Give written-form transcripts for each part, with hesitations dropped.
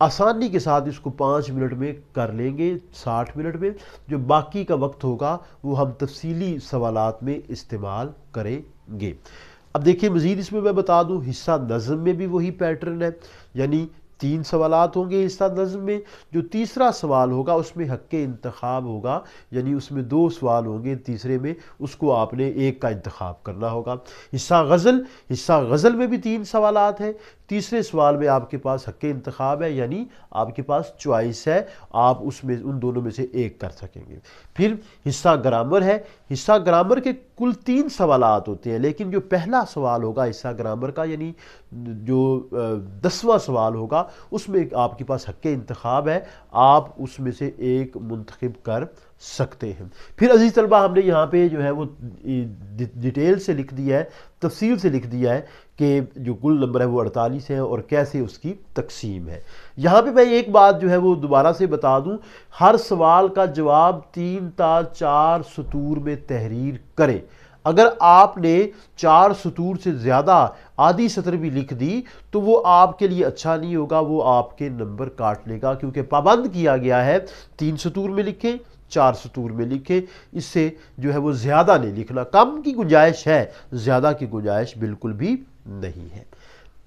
آسانی کے ساتھ اس کو 5 منٹ میں کر لیں گے، 60 منٹ میں۔ جو باقی کا وقت ہوگا وہ ہم تفصیلی سوالات میں استعمال کریں گے۔ اب دیکھیں مزید اس میں بتا دوں، حصہ نظم میں بھی وہی پیٹرن ہے، یعنی 3 سوالات ہوں گے حصہ نظم میں۔ جو تیسرا سوال ہوگا اس میں حق انتخاب ہوگا، یعنی اس میں 2 سوال ہوں گے، تیسرے میں اس کو آپ نے ایک کا انتخاب کرنا ہوگا۔ حصہ غزل میں بھی 3 سوالات ہیں، تیسرے سوال میں آپ کے پاس حق انتخاب ہے، یعنی آپ کے پاس چوائس ہے، آپ اس میں ان دونوں میں سے ایک کر سکیں گے۔ پھر حصہ گرامر ہے، حصہ گرامر کے کل 3 سوالات ہوتے ہیں، لیکن جو پہلا سوال ہوگا حصہ گرامر کا، یعنی جو 10واں سوال ہوگا، اس میں آپ کے پاس حق انتخاب ہے، آپ اس میں سے ایک منتخب کر سکتے ہیں۔ پھر عزیز طلبہ ہم نے یہاں پہ جو ہے وہ ڈیٹیل سے لکھ دیا ہے، تفصیل سے لکھ دیا ہے کہ جو کل نمبر ہے وہ 48 ہے اور کیسے اس کی تقسیم ہے۔ یہاں پہ میں ایک بات جو ہے وہ دوبارہ سے بتا دوں، ہر سوال کا جواب 3 تا 4 سطور میں تحریر کریں۔ اگر آپ نے 4 سطور سے زیادہ آدھی سطر بھی لکھ دی تو وہ آپ کے لیے اچھا نہیں ہوگا، وہ آپ کے نمبر کاٹ لے گا، کیونکہ پابند کیا گیا ہے 3 سطور میں لکھیں، 4 سطور میں لکھیں، اس سے جو ہے وہ زیادہ نہیں لکھنا۔ کم کی گنجائش ہے، زیادہ کی گنجائش بالکل بھی نہیں ہے۔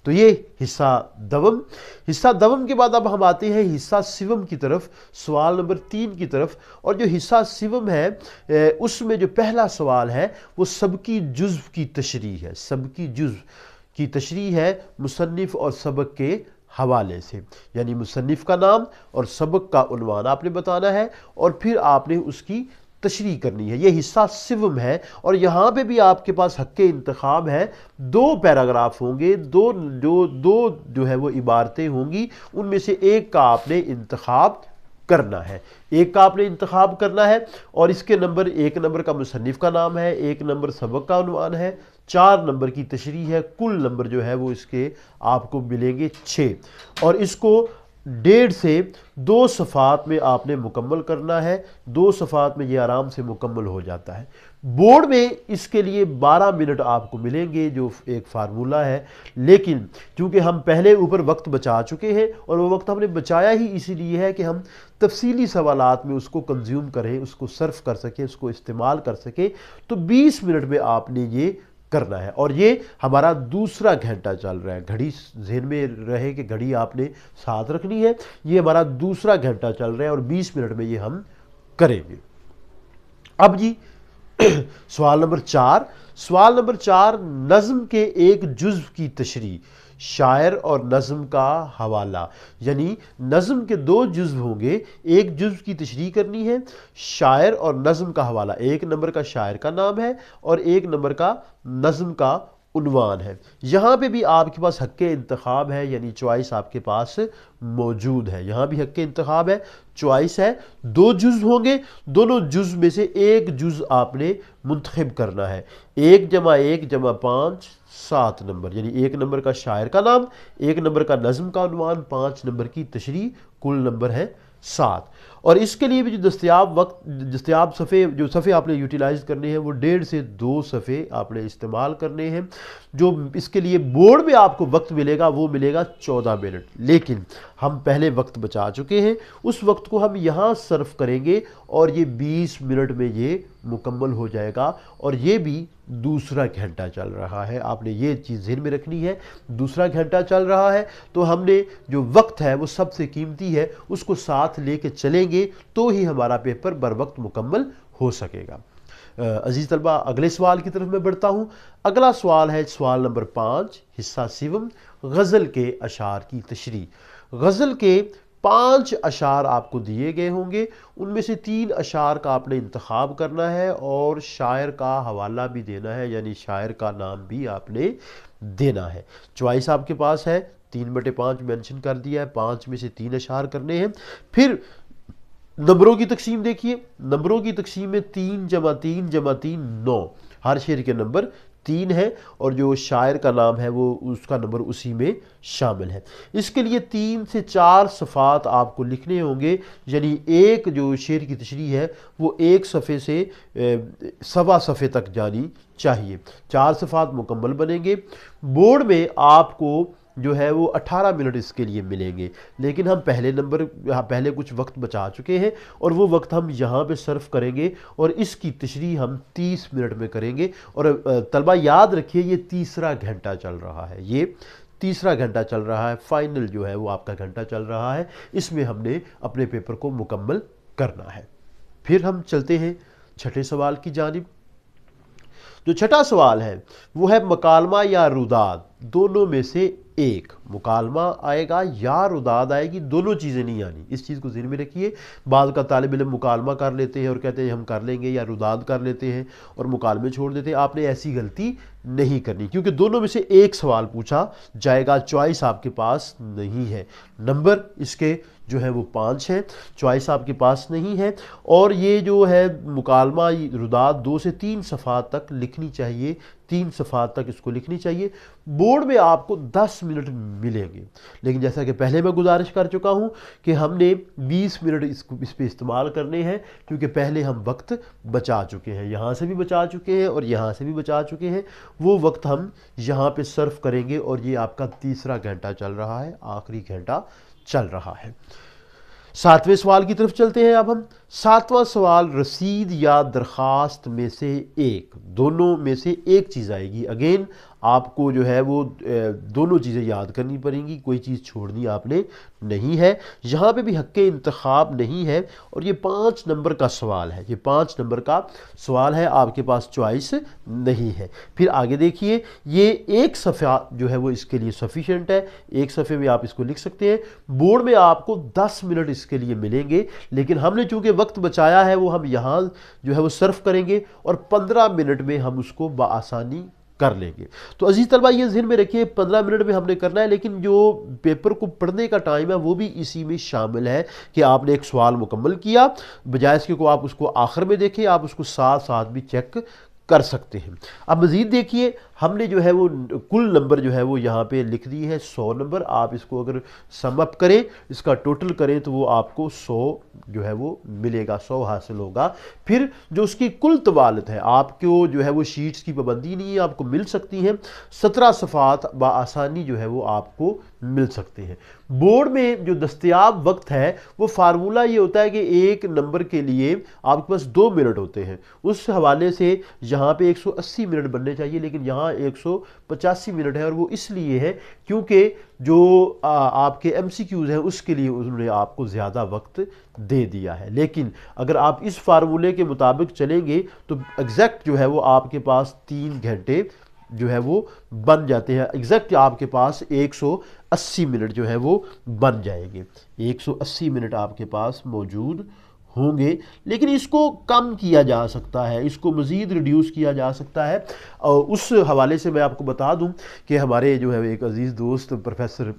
تو یہ حصہ دوم۔ حصہ دوم کے بعد اب ہم آتے ہیں حصہ سوم کی طرف، سوال نمبر 3 کی طرف۔ اور جو حصہ سوم ہے اس میں جو پہلا سوال ہے وہ سبقی جزو کی تشریح ہے، سبقی جزو کی تشریح ہے مصنف اور سبق کے حوالے سے، یعنی مصنف کا نام اور سبق کا عنوان آپ نے بتانا ہے اور پھر آپ نے اس کی تشریح کرنی ہے۔ یہ حصہ سوم ہے اور یہاں پہ بھی آپ کے پاس حق انتخاب ہے، 2 پیراگراف ہوں گے، دو جو ہے وہ عبارتیں ہوں گی، ان میں سے ایک کا آپ نے انتخاب کرنا ہے، ایک کا آپ نے انتخاب کرنا ہے۔ اور اس کے نمبر، 1 نمبر کا مصنف کا نام ہے، 1 نمبر سبق کا عنوان ہے، 4 نمبر کی تشریح ہے، کل نمبر جو ہے وہ اس کے آپ کو ملیں گے 6۔ اور اس کو 1.5 سے 2 صفحات میں آپ نے مکمل کرنا ہے، 2 صفحات میں یہ آرام سے مکمل ہو جاتا ہے۔ بورڈ میں اس کے لیے 12 منٹ آپ کو ملیں گے، جو ایک فارمولہ ہے، لیکن چونکہ ہم پہلے اوپر وقت بچا چکے ہیں اور وہ وقت ہم نے بچایا ہی اسی لیے ہے کہ ہم تفصیلی سوالات میں اس کو کنزیوم کریں، اس کو صرف کر سکیں، اس کو استعمال کر سکیں، تو 20 منٹ میں آپ نے یہ کرنا ہے۔ اور یہ ہمارا دوسرا گھنٹہ چل رہا ہے، گھڑی ذہن میں رہے کہ گھڑی آپ نے ساتھ رکھنی ہے، یہ ہمارا دوسرا گھنٹہ چل رہا ہے اور 20 منٹ میں یہ ہم کریں گے۔ اب جی سوال نمبر 4، سوال نمبر 4 نظم کے ایک جزو کی تشریح، شاعر اور نظم کا حوالہ، یعنی نظم کے 2 جزو ہوں گے، ایک جزو کی تشریح کرنی ہے، شاعر اور نظم کا حوالہ، 1 نمبر کا شاعر کا نام ہے اور 1 نمبر کا نظم کا عنوان ہے۔ یہاں پہ بھی آپ کے پاس حق انتخاب ہے، یعنی چوائس آپ کے پاس موجود ہے، یہاں بھی حق انتخاب ہے، چوائس ہے، 2 جز ہوں گے، دونوں جز میں سے ایک جز آپ نے منتخب کرنا ہے، 1 + 1 = 5، 7 نمبر، یعنی 1 نمبر کا شاعر کا نام، 1 نمبر کا نظم کا عنوان، 5 نمبر کی تشریح، کل نمبر ہے 7۔ اور اس کے لیے بھی جو دستیاب صفحے، جو صفحے آپ نے یوٹیلائز کرنے ہیں وہ 1.5 سے 2 صفحے آپ نے استعمال کرنے ہیں۔ جو اس کے لیے بورڈ میں آپ کو وقت ملے گا وہ ملے گا 14 منٹ، لیکن ہم پہلے وقت بچا چکے ہیں، اس وقت کو ہم یہاں صرف کریں گے اور یہ 20 منٹ میں یہ مکمل ہو جائے گا۔ اور یہ بھی دوسرا گھنٹہ چل رہا ہے، آپ نے یہ چیز ذہن میں رکھنی ہے، دوسرا گھنٹہ چل رہا ہے، تو ہم نے جو وقت ہے وہ سب سے قیمتی ہے، اس کو ساتھ لے کے چلیں گے تو ہی ہمارا پیپر بر وقت مکمل ہو سکے گا۔ عزیز طلبہ اگلے سوال کی طرف میں بڑھتا ہوں۔ اگلا سوال ہے سوال نمبر 5، حصہ سوم، غزل کے اشعار کی تشریح۔ غزل کے 5 اشعار آپ کو دیے گئے ہوں گے، ان میں سے 3 اشعار کا آپ نے انتخاب کرنا ہے اور شاعر کا حوالہ بھی دینا ہے، یعنی شاعر کا نام بھی آپ نے دینا ہے۔ چوائس آپ کے پاس ہے، 3/5 مینشن کر دیا ہے، 5 میں سے 3 اشعار کرنے ہیں۔ پھر نمبروں کی تقسیم دیکھیے، نمبروں کی تقسیم میں 3 + 3 + 3 9، ہر شعر کے نمبر 3 ہے اور جو شاعر کا نام ہے وہ اس کا نمبر اسی میں شامل ہے۔ اس کے لیے 3 سے 4 صفحات آپ کو لکھنے ہوں گے، یعنی ایک جو شعر کی تشریح ہے وہ 1 صفحے سے 1.25 صفحے تک جانی چاہیے، 4 صفحات مکمل بنیں گے۔ بورڈ میں آپ کو جو ہے وہ 18 منٹ اس کے لیے ملیں گے، لیکن ہم پہلے کچھ وقت بچا چکے ہیں اور وہ وقت ہم یہاں پہ صرف کریں گے اور اس کی تشریح ہم 30 منٹ میں کریں گے۔ اور طلبہ یاد رکھیے یہ تیسرا گھنٹہ چل رہا ہے، یہ تیسرا گھنٹہ چل رہا ہے، فائنل جو ہے وہ آپ کا گھنٹہ چل رہا ہے، اس میں ہم نے اپنے پیپر کو مکمل کرنا ہے۔ پھر ہم چلتے ہیں چھٹے سوال کی جانب۔ جو چھٹا سوال ہے وہ ہے مکالمہ یا روداد دونوں میں سے ایک، مکالمہ آئے گا یا روداد آئے گی، دونوں چیزیں نہیں آنی، اس چیز کو ذہن میں رکھیے۔ بعض کا طالب علم مکالمہ کر لیتے ہیں اور کہتے ہیں ہم کر لیں گے، یا روداد کر لیتے ہیں اور مکالمے چھوڑ دیتے ہیں۔ آپ نے ایسی غلطی نہیں کرنی، کیونکہ دونوں میں سے ایک سوال پوچھا جائے گا، چوائس آپ کے پاس نہیں ہے۔ نمبر اس کے جو ہے وہ 5 ہیں، چوائس آپ کے پاس نہیں ہے، اور یہ جو ہے مکالمہ روداد 2 سے 3 صفحات تک لکھنی چاہیے، 3 صفحات تک اس کو لکھنی چاہیے۔ بورڈ میں آپ کو 10 منٹ ملیں گے، لیکن جیسا کہ پہلے میں گزارش کر چکا ہوں کہ ہم نے 20 منٹ اس پہ استعمال کرنے ہیں، کیونکہ پہلے ہم وقت بچا چکے ہیں، یہاں سے بھی بچا چکے ہیں اور یہاں سے بھی بچا چکے ہیں، وہ وقت ہم یہاں پہ صرف کریں گے، اور یہ آپ کا تیسرا گھنٹہ چل رہا ہے، آخری گھنٹہ چل رہا ہے۔ 7ویں سوال کی طرف چلتے ہیں اب ہم۔ 7واں سوال رسید یا درخواست میں سے ایک، دونوں میں سے ایک چیز آئے گی۔ اگین آپ کو جو ہے وہ دونوں چیزیں یاد کرنی پڑیں گی، کوئی چیز چھوڑنی آپ نے نہیں ہے۔ یہاں پہ بھی حق انتخاب نہیں ہے، اور یہ 5 نمبر کا سوال ہے، یہ 5 نمبر کا سوال ہے، آپ کے پاس چوائس نہیں ہے۔ پھر آگے دیکھیے، یہ ایک صفحہ جو ہے وہ اس کے لیے سفیشینٹ ہے، ایک صفحے میں آپ اس کو لکھ سکتے ہیں۔ بورڈ میں آپ کو 10 منٹ اس کے لیے ملیں گے، لیکن ہم نے چونکہ وقت بچایا ہے وہ ہم یہاں جو ہے وہ صرف کریں گے، اور 15 منٹ میں ہم اس کو بآسانی کر لیں گے۔ تو عزیز طلبہ یہ ذہن میں رکھیے 15 منٹ میں ہم نے کرنا ہے، لیکن جو پیپر کو پڑھنے کا ٹائم ہے وہ بھی اسی میں شامل ہے کہ آپ نے ایک سوال مکمل کیا، بجائے اس کے کو آپ اس کو آخر میں دیکھیں، آپ اس کو ساتھ ساتھ بھی چیک کر سکتے ہیں۔ اب مزید دیکھیے، ہم نے جو ہے وہ کل نمبر جو ہے وہ یہاں پہ لکھ دی ہے 100 نمبر۔ آپ اس کو اگر سم اپ کریں، اس کا ٹوٹل کریں، تو وہ آپ کو 100 جو ہے وہ ملے گا، 100 حاصل ہوگا۔ پھر جو اس کی کل طوالت ہے، آپ کو جو ہے وہ شیٹس کی پابندی نہیں ہے، آپ کو مل سکتی ہیں 17 صفحات بآسانی جو ہے وہ آپ کو مل سکتے ہیں۔ بورڈ میں جو دستیاب وقت ہے وہ فارمولہ یہ ہوتا ہے کہ ایک نمبر کے لیے آپ کے پاس 2 منٹ ہوتے ہیں، اس حوالے سے یہاں پہ 180 منٹ بننے چاہیے، لیکن یہاں 185 منٹ ہے، اور وہ اس لیے ہے کیونکہ جو آپ کے ایم سی کیوز ہیں اس کے لیے انہوں نے آپ کو زیادہ وقت دے دیا ہے۔ لیکن اگر آپ اس فارمولے کے مطابق چلیں گے تو ایگزیکٹ جو ہے وہ آپ کے پاس 3 گھنٹے جو ہے وہ بن جاتے ہیں، ایگزیکٹ آپ کے پاس 180 منٹ جو ہے وہ بن جائیں گے، 180 منٹ آپ کے پاس موجود ہوں گے۔ لیکن اس کو کم کیا جا سکتا ہے، اس کو مزید ریڈیوس کیا جا سکتا ہے، اور اس حوالے سے میں آپ کو بتا دوں کہ ہمارے جو ہے ایک عزیز دوست پروفیسر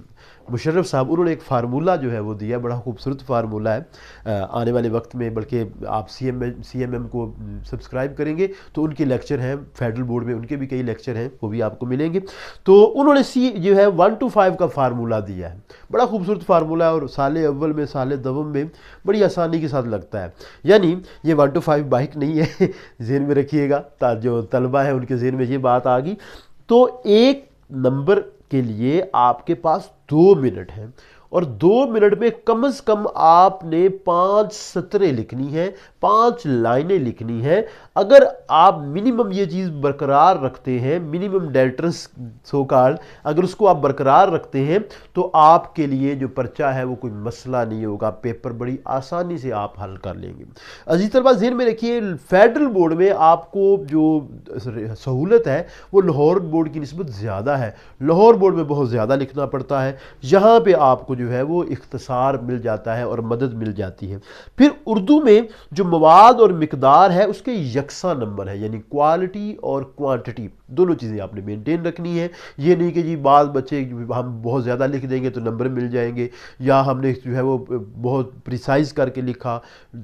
مشرف صاحب، انہوں نے ایک فارمولہ جو ہے وہ دیا، بڑا خوبصورت فارمولہ ہے۔ آنے والے وقت میں بلکہ آپ سی ایم ایم کو سبسکرائب کریں گے تو ان کے لیکچر ہیں فیڈرل بورڈ میں، ان کے بھی کئی لیکچر ہیں، وہ بھی آپ کو ملیں گے۔ تو انہوں نے جو ہے 1 to 5 کا فارمولہ دیا ہے، بڑا خوبصورت فارمولہ ہے، اور سال اول میں سال دوم میں بڑی آسانی کے ساتھ لگتا ہے۔ یعنی یہ 1 to 5 بائک نہیں ہے، ذہن میں رکھیے گا، جو طلبہ ہیں ان کے ذہن میں یہ بات آ گئی۔ تو ایک نمبر کے لیے آپ کے پاس 2 منٹ ہیں، اور 2 منٹ میں کم از کم آپ نے 5 سطریں لکھنی ہیں، 5 لائنیں لکھنی ہیں۔ اگر آپ منیمم یہ چیز برقرار رکھتے ہیں، منیمم ڈیلٹرس سو کارڈ، اگر اس کو آپ برقرار رکھتے ہیں تو آپ کے لیے جو پرچہ ہے وہ کوئی مسئلہ نہیں ہوگا، پیپر بڑی آسانی سے آپ حل کر لیں گے۔ عزیز طلبہ ذہن میں رکھیے، فیڈرل بورڈ میں آپ کو جو سہولت ہے وہ لاہور بورڈ کی نسبت زیادہ ہے، لاہور بورڈ میں بہت زیادہ لکھنا پڑتا ہے، یہاں پہ آپ کو جو ہے وہ اختصار مل جاتا ہے اور مدد مل جاتی ہے۔ پھر اردو میں جو مواد اور مقدار ہے اس کے یکساں نمبر ہے، یعنی کوالٹی اور کوانٹٹی دونوں چیزیں آپ نے مینٹین رکھنی ہے۔ یہ نہیں کہ جی بعض بچے ہم بہت زیادہ لکھ دیں گے تو نمبر مل جائیں گے، یا ہم نے جو ہے وہ بہت پریسائز کر کے لکھا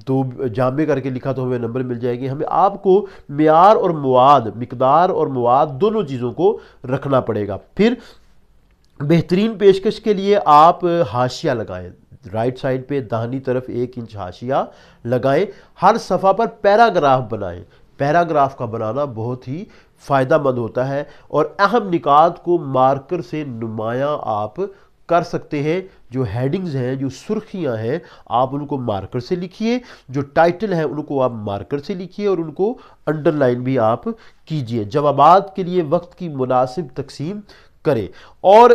تو جامع کر کے لکھا تو ہمیں نمبر مل جائے گی۔ ہمیں آپ کو معیار اور مواد، مقدار اور مواد دونوں چیزوں کو رکھنا پڑے گا۔ پھر بہترین پیشکش کے لیے آپ حاشیہ لگائیں، رائٹ سائڈ پہ داہنی طرف 1 انچ حاشیہ لگائیں، ہر صفحہ پر پیراگراف بنائیں۔ پیراگراف کا بنانا بہت ہی فائدہ مند ہوتا ہے، اور اہم نکات کو مارکر سے نمایاں آپ کر سکتے ہیں۔ جو ہیڈنگز ہیں، جو سرخیاں ہیں، آپ ان کو مارکر سے لکھیے، جو ٹائٹل ہیں ان کو آپ مارکر سے لکھیے، اور ان کو انڈر لائن بھی آپ کیجئے۔ جوابات کے لیے وقت کی مناسب تقسیم کریں، اور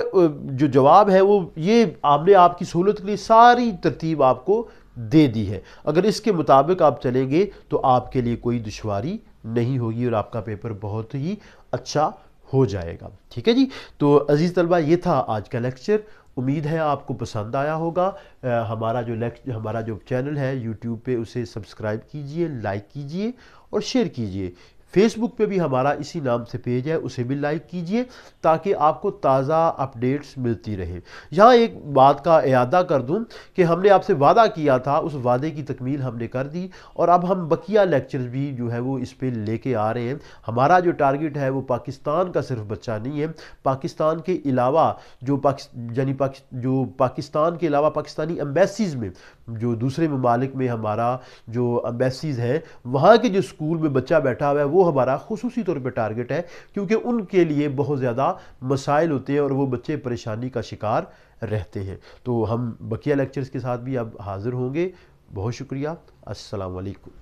جو جواب ہے وہ یہ آپ نے آپ کی سہولت کے لیے ساری ترتیب آپ کو دے دی ہے۔ اگر اس کے مطابق آپ چلیں گے تو آپ کے لیے کوئی دشواری نہیں ہوگی، اور آپ کا پیپر بہت ہی اچھا ہو جائے گا۔ ٹھیک ہے جی، تو عزیز طلبہ یہ تھا آج کا لیکچر، امید ہے آپ کو پسند آیا ہوگا۔ ہمارا جو چینل ہے یوٹیوب پہ اسے سبسکرائب کیجئے، لائک کیجئے اور شیئر کیجئے۔ فیس بک پہ بھی ہمارا اسی نام سے پیج ہے، اسے بھی لائک کیجئے تاکہ آپ کو تازہ اپڈیٹس ملتی رہیں۔ یہاں ایک بات کا اعادہ کر دوں کہ ہم نے آپ سے وعدہ کیا تھا، اس وعدے کی تکمیل ہم نے کر دی، اور اب ہم بقیہ لیکچرز بھی جو ہے وہ اس پہ لے کے آ رہے ہیں۔ ہمارا جو ٹارگٹ ہے وہ پاکستان کا صرف بچہ نہیں ہے، پاکستان کے علاوہ جو پاکستان کے علاوہ پاکستانی ایمبیسیز میں، جو دوسرے ممالک میں ہمارا جو ایمبیسیز ہیں، وہاں کے جو اسکول میں بچہ بیٹھا ہوا ہے وہ ہمارا خصوصی طور پہ ٹارگٹ ہے، کیونکہ ان کے لیے بہت زیادہ مسائل ہوتے ہیں اور وہ بچے پریشانی کا شکار رہتے ہیں۔ تو ہم بقیہ لیکچرز کے ساتھ بھی اب حاضر ہوں گے۔ بہت شکریہ، السلام علیکم۔